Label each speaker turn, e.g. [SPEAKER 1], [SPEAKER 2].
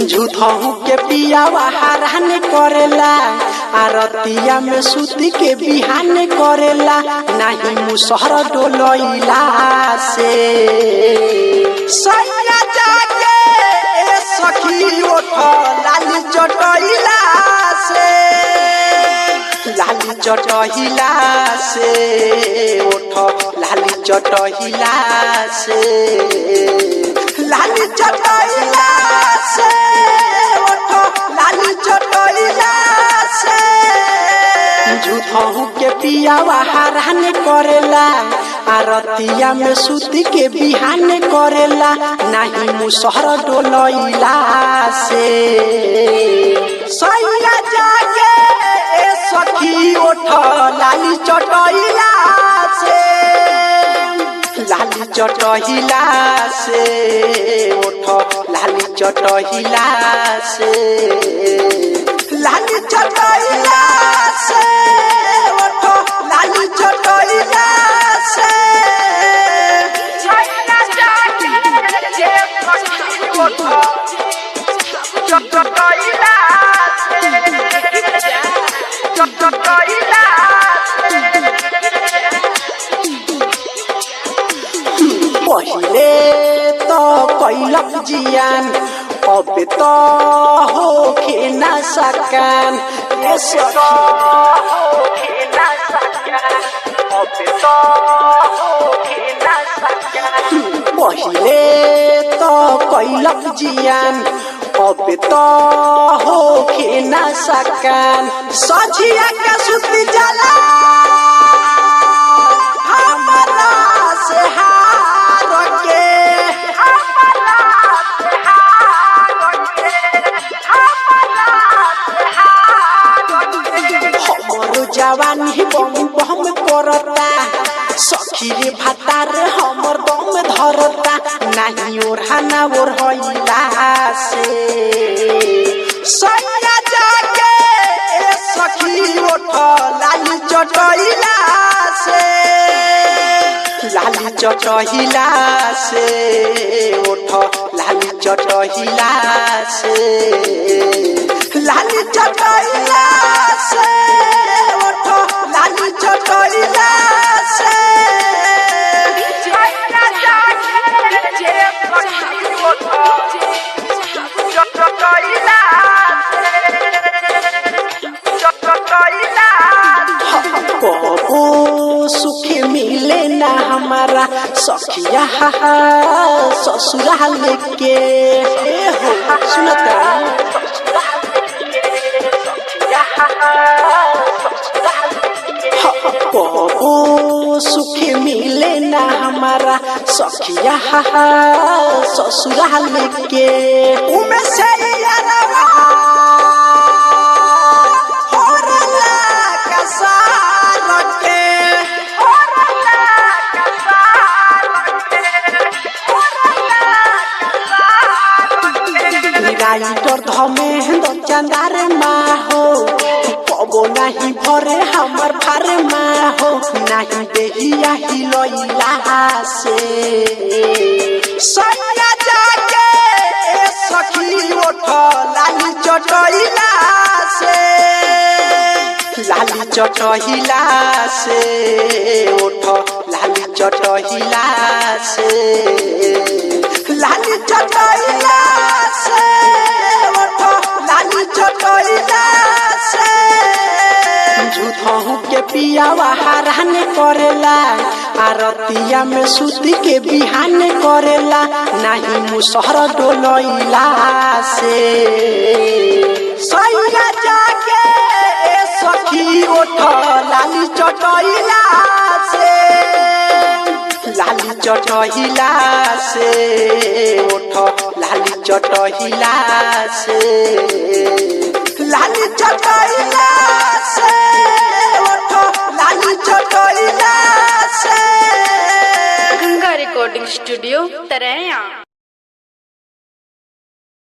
[SPEAKER 1] झूठहू के पियावा हरान करेला आरतिया में सूती के बिहान करेला नहीं मुसहर डोलैला से सैया जाके सखी उठ लाली चटैला से लाली चटैला से उठ लाली चटैला से लाली चटैला से लाली चटैला से झूठहू के पियावा हरान करेला आरतिया में सूती के बिहान करेला नहीं मुसहर डोलैला से सैया जागे सखी उठ लाली चटैला से लाली चटैला से उठ लाली चटैला से लाली चटैला से उठ लाली चटैला से
[SPEAKER 2] सैया जाके सखी उठ चटैला चटैला
[SPEAKER 1] पहिले तो कैलक जियान अब तो होखे न सकान पहिले तो कैलक जियान अब तो होखे न सकान सझिया के सुती जाला हमरा से जवानी बम बम करता सखी रे भातार हमर दम धरता नहीं ओढ़ाना ओढ़ैला से सैया जाके सखी उठ लाली चटैला से लाली चटैला से उठ लाली चटैला से लाली चटैला से लाली चटैला से
[SPEAKER 2] सैया जाके सखी उठ चटैला चटैला
[SPEAKER 1] कबो सुख मिले ना हमारा सखिया ससुराल के हो सुनता कबो सुख मिले ना हमारा सखिया ससुराल के उमे से यारवा होरला कसार के
[SPEAKER 2] होरला कसार
[SPEAKER 1] राइटर धमेंद्र चंदार माहो कबो नहीं भरे हमर फारमा हो नहीं देहिया हिलैला से सैया जाके सखी उठ लाली चटैला से लाली चटैला से उठ लाली चटैला से लाली चटैला से उठ लाली चटैला से झूठहू के पियावा हरान करेला आरतिया में सूती के बिहान करेला नहीं मुसहर डोलैला से सैया जाके सखी उठ लाली चटैला से लाली चटैला से उठ लाली चटैला से लाली चटैला से उठ लाली चटैला से
[SPEAKER 3] गंगा रिकॉर्डिंग स्टूडियो तरैया।